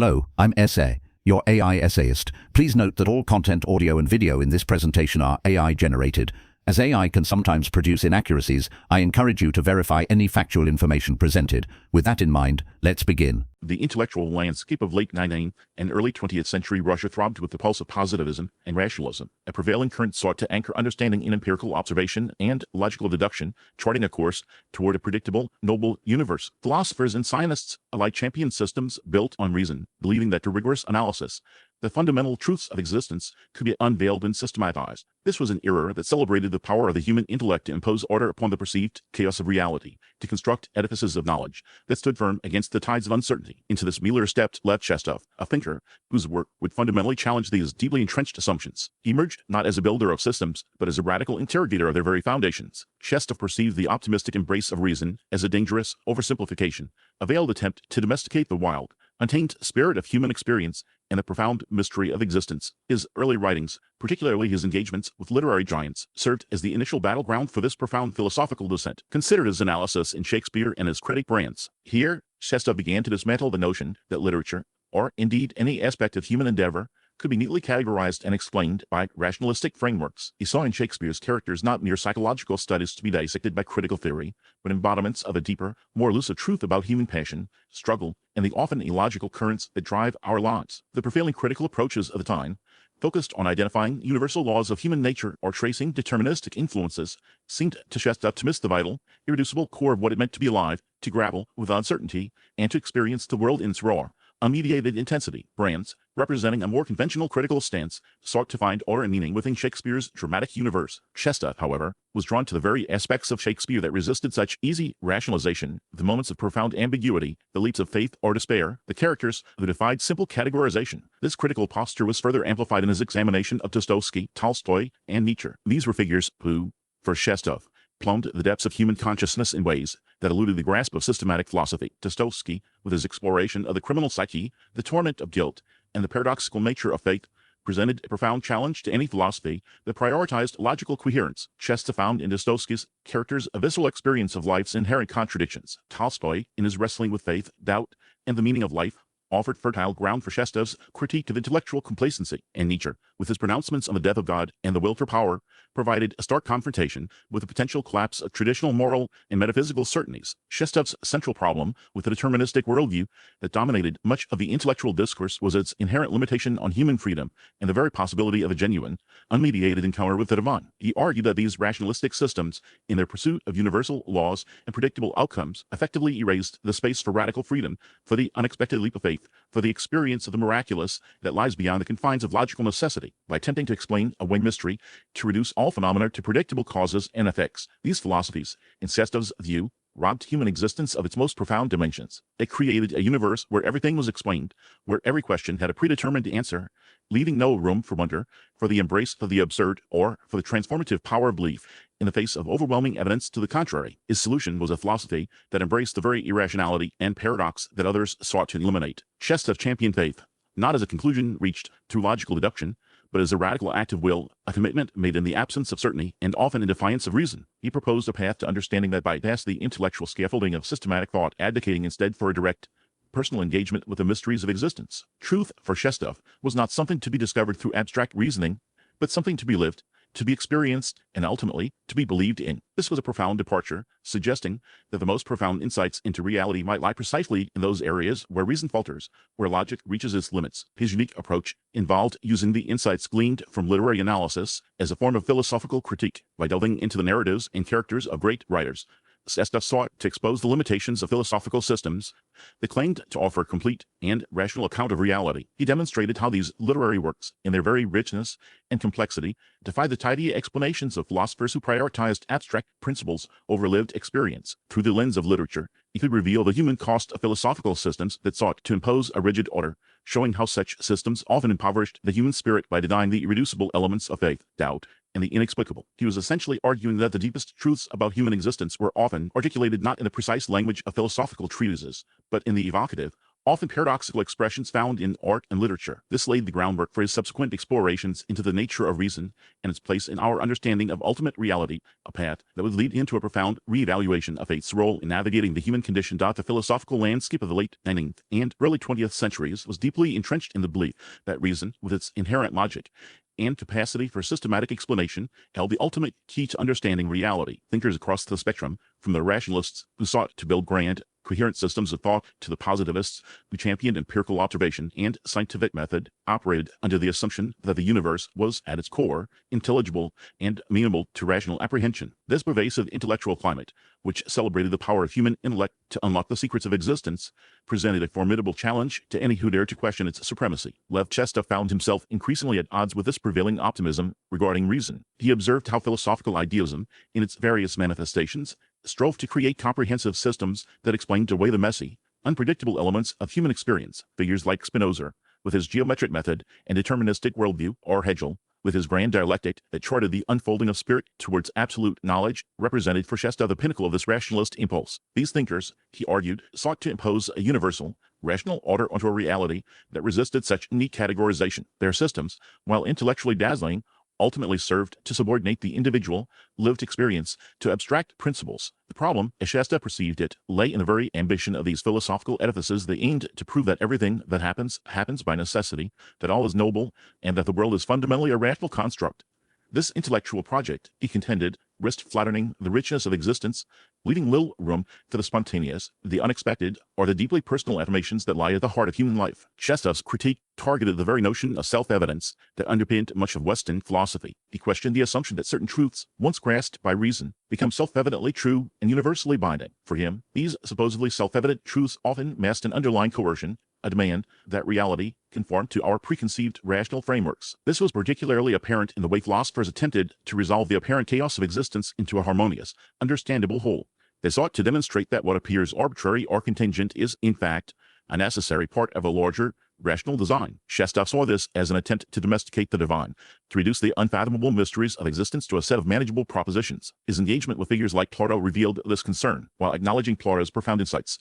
Hello, I'm SA, your AI essayist. Please note that all content, audio and video in this presentation are AI generated. As AI can sometimes produce inaccuracies, I encourage you to verify any factual information presented. With that in mind, let's begin. The intellectual landscape of late 19th and early 20th century Russia throbbed with the pulse of positivism and rationalism. A prevailing current sought to anchor understanding in empirical observation and logical deduction, charting a course toward a predictable, noble universe. Philosophers and scientists alike championed systems built on reason, believing that through rigorous analysis, the fundamental truths of existence could be unveiled and systematized. This was an era that celebrated the power of the human intellect to impose order upon the perceived chaos of reality, to construct edifices of knowledge that stood firm against the tides of uncertainty. Into this milieu stepped Lev Shestov, a thinker whose work would fundamentally challenge these deeply entrenched assumptions. He emerged not as a builder of systems, but as a radical interrogator of their very foundations. Shestov perceived the optimistic embrace of reason as a dangerous oversimplification, a veiled attempt to domesticate the wild, untamed spirit of human experience and the profound mystery of existence. His early writings, particularly his engagements with literary giants, served as the initial battleground for this profound philosophical dissent. Considered his analysis in Shakespeare and his critic brands. Here, Shestov began to dismantle the notion that literature, or indeed any aspect of human endeavor, could be neatly categorized and explained by rationalistic frameworks. He saw in Shakespeare's characters not mere psychological studies to be dissected by critical theory, but embodiments of a deeper, more elusive truth about human passion, struggle, and the often illogical currents that drive our lives. The prevailing critical approaches of the time, focused on identifying universal laws of human nature or tracing deterministic influences, seemed to Shestov to miss the vital, irreducible core of what it meant to be alive, to grapple with uncertainty, and to experience the world in its raw, unmediated intensity. Brands, representing a more conventional critical stance, sought to find order and meaning within Shakespeare's dramatic universe. Shestov, however, was drawn to the very aspects of Shakespeare that resisted such easy rationalization, the moments of profound ambiguity, the leaps of faith or despair, the characters that defied simple categorization. This critical posture was further amplified in his examination of Dostoevsky, Tolstoy, and Nietzsche. These were figures who, for Shestov, plumbed the depths of human consciousness in ways that eluded the grasp of systematic philosophy. Dostoevsky, with his exploration of the criminal psyche, the torment of guilt, and the paradoxical nature of faith, presented a profound challenge to any philosophy that prioritized logical coherence. Shestov found in Dostoevsky's characters a visceral experience of life's inherent contradictions. Tolstoy, in his wrestling with faith, doubt, and the meaning of life, offered fertile ground for Shestov's critique of intellectual complacency. And Nietzsche, with his pronouncements on the death of God and the will for power, provided a stark confrontation with the potential collapse of traditional moral and metaphysical certainties. Shestov's central problem with the deterministic worldview that dominated much of the intellectual discourse was its inherent limitation on human freedom and the very possibility of a genuine, unmediated encounter with the divine. He argued that these rationalistic systems, in their pursuit of universal laws and predictable outcomes, effectively erased the space for radical freedom, for the unexpected leap of faith, for the experience of the miraculous that lies beyond the confines of logical necessity. By attempting to explain away mystery, to reduce all phenomena to predictable causes and effects, these philosophies, in Shestov's view, robbed human existence of its most profound dimensions. They created a universe where everything was explained, where every question had a predetermined answer, leaving no room for wonder, for the embrace of the absurd, or for the transformative power of belief in the face of overwhelming evidence to the contrary. His solution was a philosophy that embraced the very irrationality and paradox that others sought to eliminate. Shestov championed faith, not as a conclusion reached through logical deduction, but as a radical act of will, a commitment made in the absence of certainty and often in defiance of reason. He proposed a path to understanding that bypassed the intellectual scaffolding of systematic thought, advocating instead for a direct, personal engagement with the mysteries of existence. Truth, for Shestov, was not something to be discovered through abstract reasoning, but something to be lived, to be experienced, and ultimately to be believed in. This was a profound departure, suggesting that the most profound insights into reality might lie precisely in those areas where reason falters, where logic reaches its limits. His unique approach involved using the insights gleaned from literary analysis as a form of philosophical critique. By delving into the narratives and characters of great writers, Shestov sought to expose the limitations of philosophical systems that claimed to offer a complete and rational account of reality. He demonstrated how these literary works, in their very richness and complexity, defied the tidy explanations of philosophers who prioritized abstract principles over lived experience. Through the lens of literature, he could reveal the human cost of philosophical systems that sought to impose a rigid order, showing how such systems often impoverished the human spirit by denying the irreducible elements of faith, doubt, and the inexplicable. He was essentially arguing that the deepest truths about human existence were often articulated not in the precise language of philosophical treatises, but in the evocative, often paradoxical expressions found in art and literature. This laid the groundwork for his subsequent explorations into the nature of reason and its place in our understanding of ultimate reality, a path that would lead into a profound reevaluation of faith's role in navigating the human condition. The philosophical landscape of the late 19th and early 20th centuries was deeply entrenched in the belief that reason, with its inherent logic and capacity for systematic explanation, held the ultimate key to understanding reality. Thinkers across the spectrum, from the rationalists who sought to build grand, coherent systems of thought to the positivists who championed empirical observation and scientific method, operated under the assumption that the universe was, at its core, intelligible and amenable to rational apprehension. This pervasive intellectual climate, which celebrated the power of human intellect to unlock the secrets of existence, presented a formidable challenge to any who dared to question its supremacy. Lev Shestov found himself increasingly at odds with this prevailing optimism regarding reason. He observed how philosophical idealism, in its various manifestations, strove to create comprehensive systems that explained away the messy, unpredictable elements of human experience. Figures like Spinoza, with his geometric method and deterministic worldview, or Hegel, with his grand dialectic that charted the unfolding of spirit towards absolute knowledge, represented for Shestov the pinnacle of this rationalist impulse. These thinkers, he argued, sought to impose a universal, rational order onto a reality that resisted such neat categorization. Their systems, while intellectually dazzling, ultimately served to subordinate the individual lived experience to abstract principles. The problem, as Shestov perceived it, lay in the very ambition of these philosophical edifices. They aimed to prove that everything that happens by necessity, that all is noble, and that the world is fundamentally a rational construct. This intellectual project, he contended, risked flattening the richness of existence, leaving little room for the spontaneous, the unexpected, or the deeply personal affirmations that lie at the heart of human life. Shestov's critique targeted the very notion of self-evidence that underpinned much of Western philosophy. He questioned the assumption that certain truths, once grasped by reason, become self-evidently true and universally binding. For him, these supposedly self-evident truths often masked an underlying coercion, a demand that reality conform to our preconceived rational frameworks. This was particularly apparent in the way philosophers attempted to resolve the apparent chaos of existence into a harmonious, understandable whole. They sought to demonstrate that what appears arbitrary or contingent is, in fact, a necessary part of a larger, rational design. Shestov saw this as an attempt to domesticate the divine, to reduce the unfathomable mysteries of existence to a set of manageable propositions. His engagement with figures like Plato revealed this concern, while acknowledging Plato's profound insights.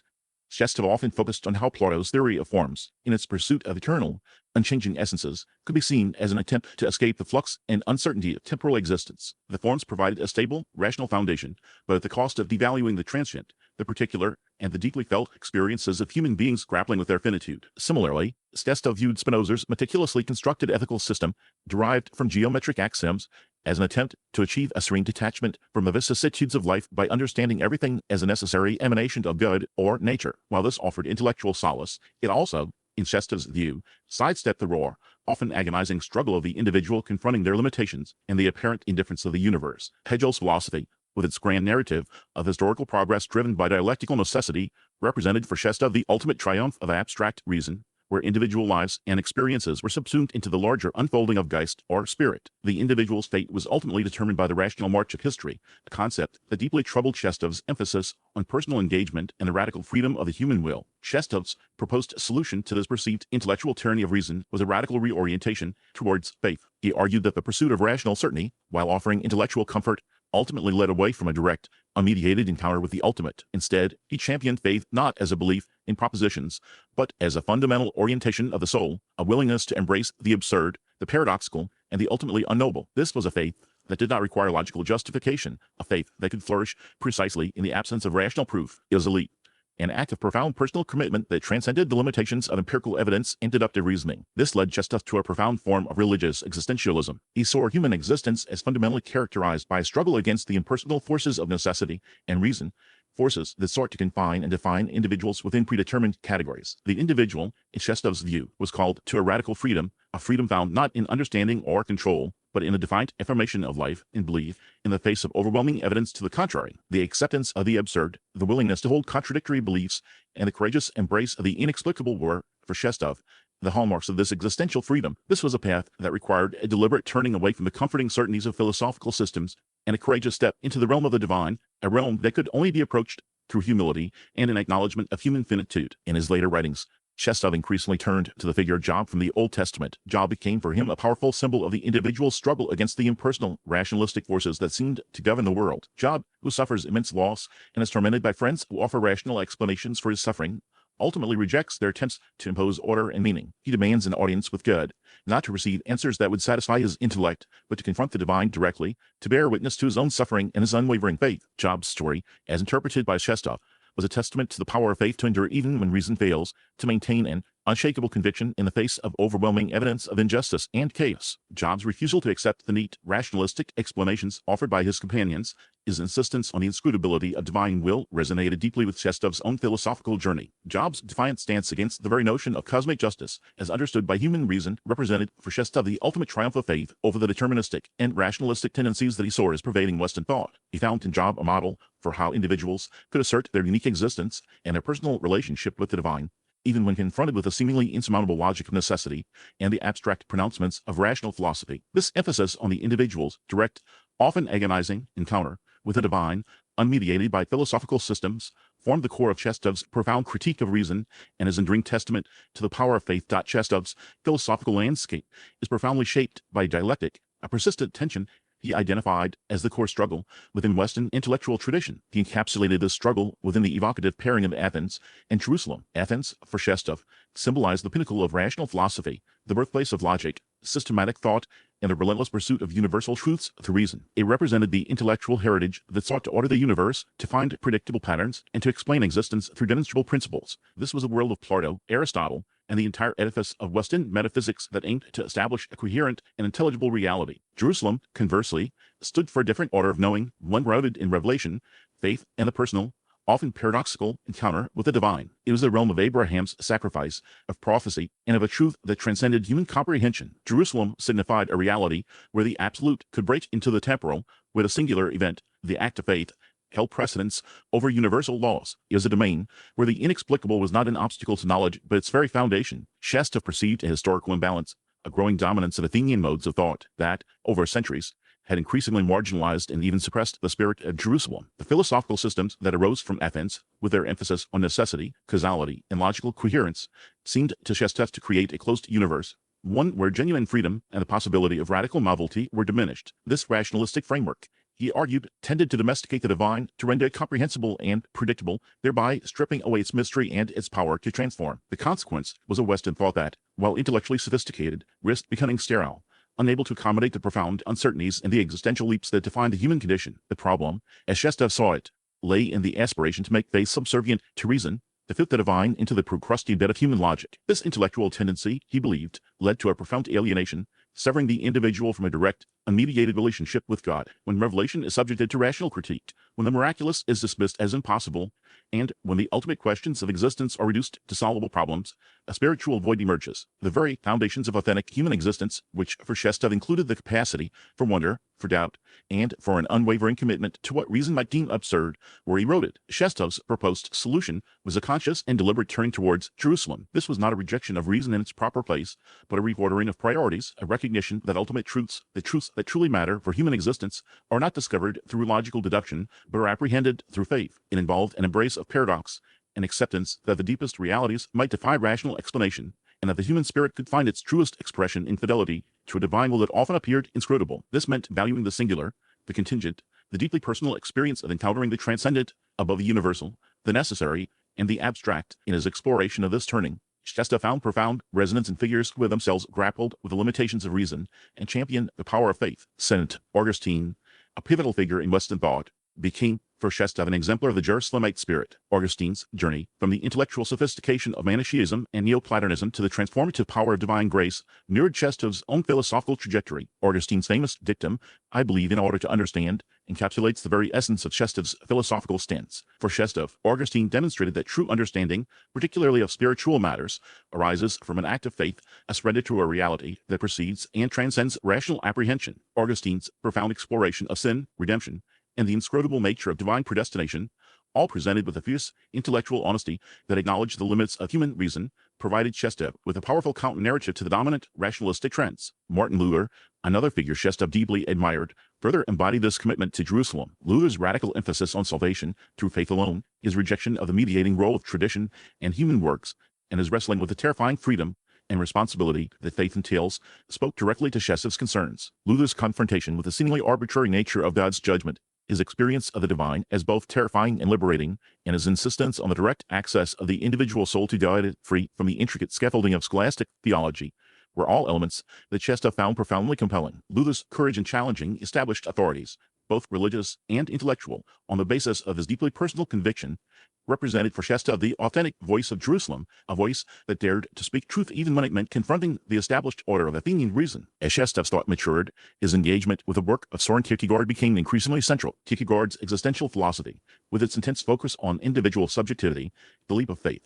Shestov often focused on how Plato's theory of forms, in its pursuit of eternal, unchanging essences, could be seen as an attempt to escape the flux and uncertainty of temporal existence. The forms provided a stable, rational foundation, but at the cost of devaluing the transient, the particular, and the deeply felt experiences of human beings grappling with their finitude. Similarly, Shestov viewed Spinoza's meticulously constructed ethical system, derived from geometric axioms, as an attempt to achieve a serene detachment from the vicissitudes of life by understanding everything as a necessary emanation of God or nature. While this offered intellectual solace, it also, in Shestov's view, sidestepped the raw, often agonizing struggle of the individual confronting their limitations and the apparent indifference of the universe. Hegel's philosophy, with its grand narrative of historical progress driven by dialectical necessity, represented for Shestov the ultimate triumph of abstract reason, where individual lives and experiences were subsumed into the larger unfolding of Geist or spirit. The individual's fate was ultimately determined by the rational march of history, a concept that deeply troubled Shestov's emphasis on personal engagement and the radical freedom of the human will. Shestov's proposed solution to this perceived intellectual tyranny of reason was a radical reorientation towards faith. He argued that the pursuit of rational certainty, while offering intellectual comfort, ultimately led away from a direct, unmediated encounter with the ultimate. Instead, he championed faith not as a belief in propositions, but as a fundamental orientation of the soul, a willingness to embrace the absurd, the paradoxical, and the ultimately unknowable. This was a faith that did not require logical justification, a faith that could flourish precisely in the absence of rational proof. It was elite, an act of profound personal commitment that transcended the limitations of empirical evidence and deductive reasoning. This led Shestov to a profound form of religious existentialism. He saw human existence as fundamentally characterized by a struggle against the impersonal forces of necessity and reason, forces that sought to confine and define individuals within predetermined categories. The individual, in Shestov's view, was called to a radical freedom, a freedom found not in understanding or control, but in a defiant affirmation of life and belief in the face of overwhelming evidence to the contrary. The acceptance of the absurd, the willingness to hold contradictory beliefs, and the courageous embrace of the inexplicable were, for Shestov, the hallmarks of this existential freedom. This was a path that required a deliberate turning away from the comforting certainties of philosophical systems and a courageous step into the realm of the divine, a realm that could only be approached through humility and an acknowledgement of human finitude. In his later writings, Shestov increasingly turned to the figure of Job from the Old Testament. Job became for him a powerful symbol of the individual's struggle against the impersonal, rationalistic forces that seemed to govern the world. Job, who suffers immense loss and is tormented by friends who offer rational explanations for his suffering, ultimately rejects their attempts to impose order and meaning. He demands an audience with God, not to receive answers that would satisfy his intellect, but to confront the divine directly, to bear witness to his own suffering and his unwavering faith. Job's story, as interpreted by Shestov, was a testament to the power of faith to endure even when reason fails, to maintain an unshakable conviction in the face of overwhelming evidence of injustice and chaos. Job's refusal to accept the neat, rationalistic explanations offered by his companions, his insistence on the inscrutability of divine will, resonated deeply with Shestov's own philosophical journey. Job's defiant stance against the very notion of cosmic justice, as understood by human reason, represented for Shestov the ultimate triumph of faith over the deterministic and rationalistic tendencies that he saw as pervading Western thought. He found in Job a model for how individuals could assert their unique existence and their personal relationship with the divine, even when confronted with the seemingly insurmountable logic of necessity and the abstract pronouncements of rational philosophy. This emphasis on the individual's direct, often agonizing encounter with the divine, unmediated by philosophical systems, formed the core of Shestov's profound critique of reason and his enduring testament to the power of faith. Shestov's philosophical landscape is profoundly shaped by dialectic, a persistent tension he identified as the core struggle within Western intellectual tradition. He encapsulated this struggle within the evocative pairing of Athens and Jerusalem. Athens, for Shestov, symbolized the pinnacle of rational philosophy, the birthplace of logic, systematic thought, and the relentless pursuit of universal truths through reason. It represented the intellectual heritage that sought to order the universe, to find predictable patterns, and to explain existence through demonstrable principles. This was a world of Plato, Aristotle, and the entire edifice of Western metaphysics that aimed to establish a coherent and intelligible reality. Jerusalem, conversely, stood for a different order of knowing, one rooted in revelation, faith, and the personal, often paradoxical encounter with the divine. It was the realm of Abraham's sacrifice, of prophecy, and of a truth that transcended human comprehension. Jerusalem signified a reality where the absolute could break into the temporal, where the singular event, the act of faith, held precedence over universal laws. It was a domain where the inexplicable was not an obstacle to knowledge, but its very foundation. Shestov perceived a historical imbalance, a growing dominance of Athenian modes of thought that, over centuries, had increasingly marginalized and even suppressed the spirit of Jerusalem. The philosophical systems that arose from Athens, with their emphasis on necessity, causality, and logical coherence, seemed to Shestov to create a closed universe, one where genuine freedom and the possibility of radical novelty were diminished. This rationalistic framework, he argued, tended to domesticate the divine, to render it comprehensible and predictable, thereby stripping away its mystery and its power to transform. The consequence was a Western thought that, while intellectually sophisticated, risked becoming sterile, unable to accommodate the profound uncertainties and the existential leaps that define the human condition. The problem, as Shestov saw it, lay in the aspiration to make faith subservient to reason, to fit the divine into the procrustean bed of human logic. This intellectual tendency, he believed, led to a profound alienation, severing the individual from a direct, unmediated relationship with God. When revelation is subjected to rational critique, when the miraculous is dismissed as impossible, and when the ultimate questions of existence are reduced to solvable problems, a spiritual void emerges. The very foundations of authentic human existence, which for Shestov included the capacity for wonder, for doubt, and for an unwavering commitment to what reason might deem absurd, were eroded. Shestov's proposed solution was a conscious and deliberate turning towards Jerusalem. This was not a rejection of reason in its proper place, but a reordering of priorities, a recognition that ultimate truths, the truths that truly matter for human existence, are not discovered through logical deduction, but are apprehended through faith. It involved an embrace of paradox, an acceptance that the deepest realities might defy rational explanation, and that the human spirit could find its truest expression in fidelity to a divine will that often appeared inscrutable. This meant valuing the singular, the contingent, the deeply personal experience of encountering the transcendent above the universal, the necessary, and the abstract. In his exploration of this turning, Shestov found profound resonance in figures who themselves grappled with the limitations of reason and championed the power of faith. Saint Augustine, a pivotal figure in Western thought, became for Shestov an exemplar of the Jerusalemite spirit. Augustine's journey from the intellectual sophistication of Manichaeism and Neoplatonism to the transformative power of divine grace mirrored Shestov's own philosophical trajectory. Augustine's famous dictum, "I believe in order to understand," encapsulates the very essence of Shestov's philosophical stance. For Shestov, Augustine demonstrated that true understanding, particularly of spiritual matters, arises from an act of faith, a surrender to a reality that precedes and transcends rational apprehension. Augustine's profound exploration of sin, redemption, and the inscrutable nature of divine predestination, all presented with a fierce intellectual honesty that acknowledged the limits of human reason, provided Shestov with a powerful counter-narrative to the dominant rationalistic trends. Martin Luther, another figure Shestov deeply admired, further embodied this commitment to Jerusalem. Luther's radical emphasis on salvation through faith alone, his rejection of the mediating role of tradition and human works, and his wrestling with the terrifying freedom and responsibility that faith entails, spoke directly to Shestov's concerns. Luther's confrontation with the seemingly arbitrary nature of God's judgment his experience of the divine as both terrifying and liberating, and his insistence on the direct access of the individual soul to God, free from the intricate scaffolding of scholastic theology, were all elements that Shestov found profoundly compelling. Luther's courage in challenging established authorities, both religious and intellectual, on the basis of his deeply personal conviction, represented for Shestov the authentic voice of Jerusalem, a voice that dared to speak truth even when it meant confronting the established order of Athenian reason. As Shestov's thought matured, his engagement with the work of Soren Kierkegaard became increasingly central. Kierkegaard's existential philosophy, with its intense focus on individual subjectivity, the leap of faith,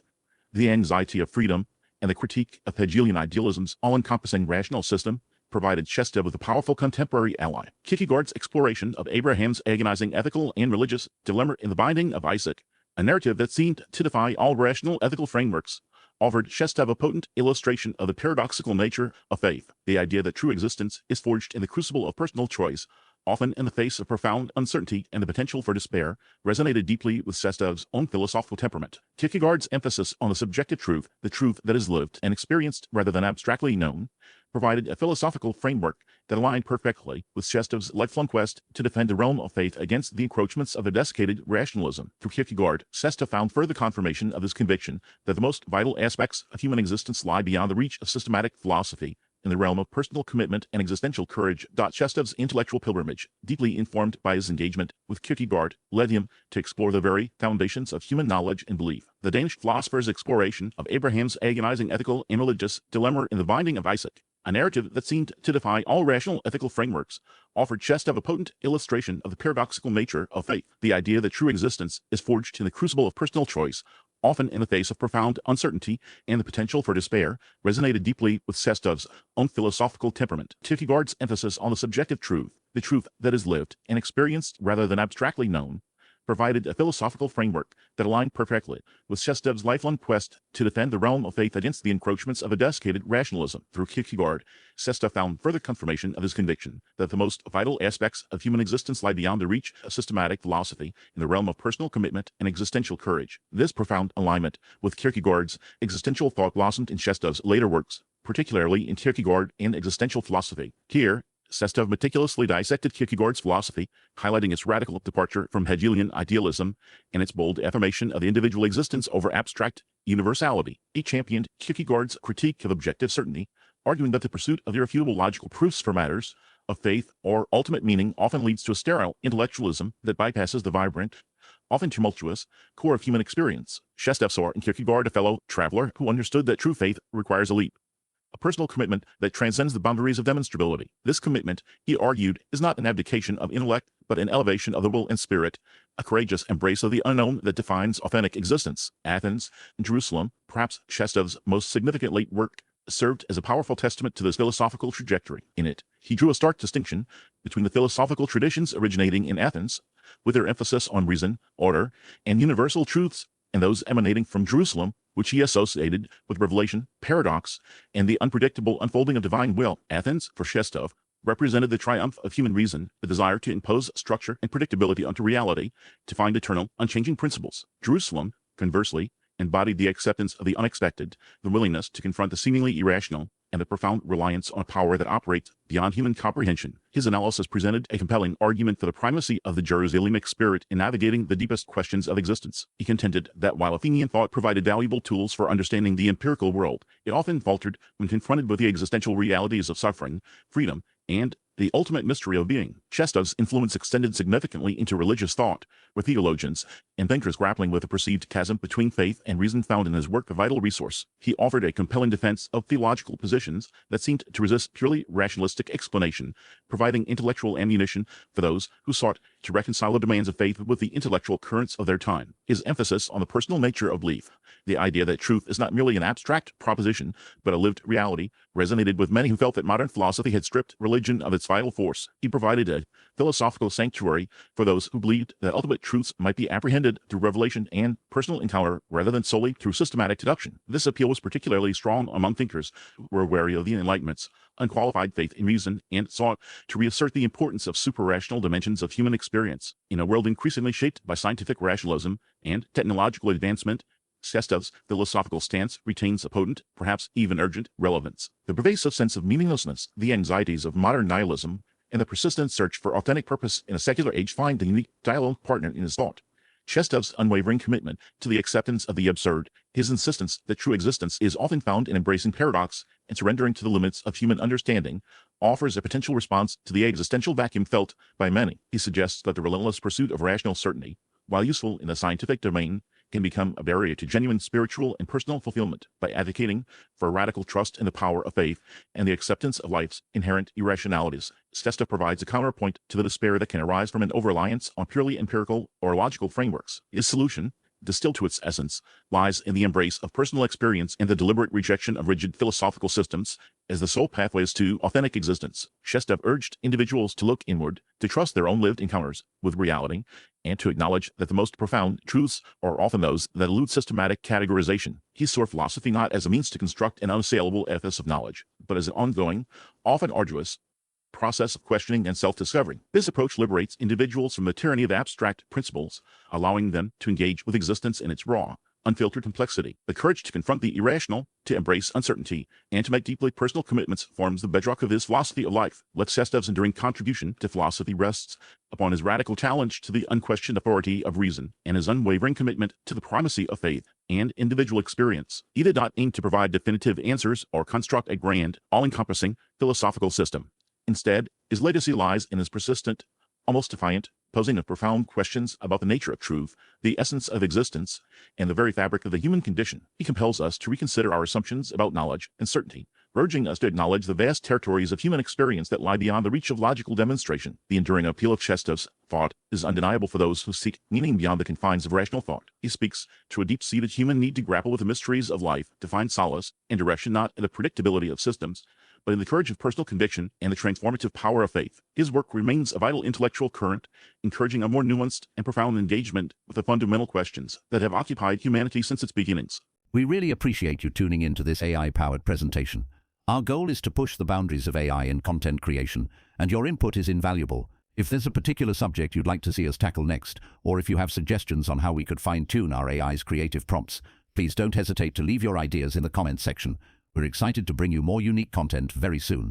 the anxiety of freedom, and the critique of Hegelian idealism's all-encompassing rational system, provided Shestov with a powerful contemporary ally. Kierkegaard's exploration of Abraham's agonizing ethical and religious dilemma in The Binding of Isaac, a narrative that seemed to defy all rational ethical frameworks, offered Shestov a potent illustration of the paradoxical nature of faith, the idea that true existence is forged in the crucible of personal choice, often in the face of profound uncertainty and the potential for despair, resonated deeply with Shestov's own philosophical temperament. Kierkegaard's emphasis on the subjective truth, the truth that is lived and experienced rather than abstractly known, provided a philosophical framework that aligned perfectly with Shestov's lifelong quest to defend the realm of faith against the encroachments of a desiccated rationalism. Through Kierkegaard, Shestov found further confirmation of his conviction that the most vital aspects of human existence lie beyond the reach of systematic philosophy, in the realm of personal commitment and existential courage. Shestov's intellectual pilgrimage, deeply informed by his engagement with Kierkegaard, led him to explore the very foundations of human knowledge and belief. The Danish philosopher's exploration of Abraham's agonizing ethical and religious dilemma in The Binding of Isaac, a narrative that seemed to defy all rational ethical frameworks, offered Shestov a potent illustration of the paradoxical nature of faith, the idea that true existence is forged in the crucible of personal choice, often in the face of profound uncertainty and the potential for despair, resonated deeply with Shestov's own philosophical temperament. Kierkegaard's emphasis on the subjective truth, the truth that is lived and experienced rather than abstractly known, provided a philosophical framework that aligned perfectly with Shestov's lifelong quest to defend the realm of faith against the encroachments of a desiccated rationalism. Through Kierkegaard, Shestov found further confirmation of his conviction that the most vital aspects of human existence lie beyond the reach of systematic philosophy, in the realm of personal commitment and existential courage. This profound alignment with Kierkegaard's existential thought blossomed in Shestov's later works, particularly in Kierkegaard and Existential Philosophy. Here, Shestov meticulously dissected Kierkegaard's philosophy, highlighting its radical departure from Hegelian idealism and its bold affirmation of the individual existence over abstract universality. He championed Kierkegaard's critique of objective certainty, arguing that the pursuit of irrefutable logical proofs for matters of faith or ultimate meaning often leads to a sterile intellectualism that bypasses the vibrant, often tumultuous, core of human experience. Shestov saw in Kierkegaard a fellow traveler who understood that true faith requires a leap, a personal commitment that transcends the boundaries of demonstrability. This commitment, he argued, is not an abdication of intellect, but an elevation of the will and spirit, a courageous embrace of the unknown that defines authentic existence. Athens and Jerusalem, perhaps Shestov's most significant late work, served as a powerful testament to this philosophical trajectory. In it, he drew a stark distinction between the philosophical traditions originating in Athens, with their emphasis on reason, order, and universal truths, and those emanating from Jerusalem, which he associated with revelation, paradox, and the unpredictable unfolding of divine will. Athens, for Shestov, represented the triumph of human reason, the desire to impose structure and predictability onto reality, to find eternal, unchanging principles. Jerusalem, conversely, embodied the acceptance of the unexpected, the willingness to confront the seemingly irrational, and the profound reliance on a power that operates beyond human comprehension. His analysis presented a compelling argument for the primacy of the Jerusalemic spirit in navigating the deepest questions of existence. He contended that while Athenian thought provided valuable tools for understanding the empirical world, it often faltered when confronted with the existential realities of suffering, freedom, and the ultimate mystery of being. Shestov's influence extended significantly into religious thought, with theologians and thinkers grappling with the perceived chasm between faith and reason found in his work a vital resource. He offered a compelling defense of theological positions that seemed to resist purely rationalistic explanation, providing intellectual ammunition for those who sought to reconcile the demands of faith with the intellectual currents of their time. His emphasis on the personal nature of belief, the idea that truth is not merely an abstract proposition, but a lived reality, resonated with many who felt that modern philosophy had stripped religion of its vital force. He provided a philosophical sanctuary for those who believed that ultimate truths might be apprehended through revelation and personal encounter rather than solely through systematic deduction. This appeal was particularly strong among thinkers who were wary of the Enlightenment's unqualified faith in reason and sought to reassert the importance of suprarational dimensions of human experience. In a world increasingly shaped by scientific rationalism and technological advancement, Shestov's philosophical stance retains a potent, perhaps even urgent, relevance. The pervasive sense of meaninglessness, the anxieties of modern nihilism, and the persistent search for authentic purpose in a secular age find a unique dialogue partner in his thought. Shestov's unwavering commitment to the acceptance of the absurd, his insistence that true existence is often found in embracing paradox and surrendering to the limits of human understanding, offers a potential response to the existential vacuum felt by many. He suggests that the relentless pursuit of rational certainty, while useful in the scientific domain, can become a barrier to genuine spiritual and personal fulfillment by advocating for radical trust in the power of faith and the acceptance of life's inherent irrationalities. Shestov provides a counterpoint to the despair that can arise from an over-reliance on purely empirical or logical frameworks. His solution, distilled to its essence, lies in the embrace of personal experience and the deliberate rejection of rigid philosophical systems as the sole pathways to authentic existence. Shestov urged individuals to look inward, to trust their own lived encounters with reality, and to acknowledge that the most profound truths are often those that elude systematic categorization. He saw philosophy not as a means to construct an unassailable edifice of knowledge, but as an ongoing, often arduous, process of questioning and self-discovery. This approach liberates individuals from the tyranny of abstract principles, allowing them to engage with existence in its raw, unfiltered complexity. The courage to confront the irrational, to embrace uncertainty, and to make deeply personal commitments forms the bedrock of his philosophy of life. Lev Shestov's enduring contribution to philosophy rests upon his radical challenge to the unquestioned authority of reason and his unwavering commitment to the primacy of faith and individual experience. He did not aim to provide definitive answers or construct a grand, all-encompassing philosophical system. Instead, his legacy lies in his persistent, almost defiant, posing of profound questions about the nature of truth, the essence of existence, and the very fabric of the human condition. He compels us to reconsider our assumptions about knowledge and certainty, urging us to acknowledge the vast territories of human experience that lie beyond the reach of logical demonstration. The enduring appeal of Shestov's thought is undeniable for those who seek meaning beyond the confines of rational thought. He speaks to a deep-seated human need to grapple with the mysteries of life, to find solace and direction not in the predictability of systems, but in the courage of personal conviction and the transformative power of faith. His work remains a vital intellectual current, encouraging a more nuanced and profound engagement with the fundamental questions that have occupied humanity since its beginnings. We really appreciate you tuning in to this AI-powered presentation. Our goal is to push the boundaries of AI in content creation, and your input is invaluable. If there's a particular subject you'd like to see us tackle next, or if you have suggestions on how we could fine-tune our AI's creative prompts, please don't hesitate to leave your ideas in the comments section. We're excited to bring you more unique content very soon.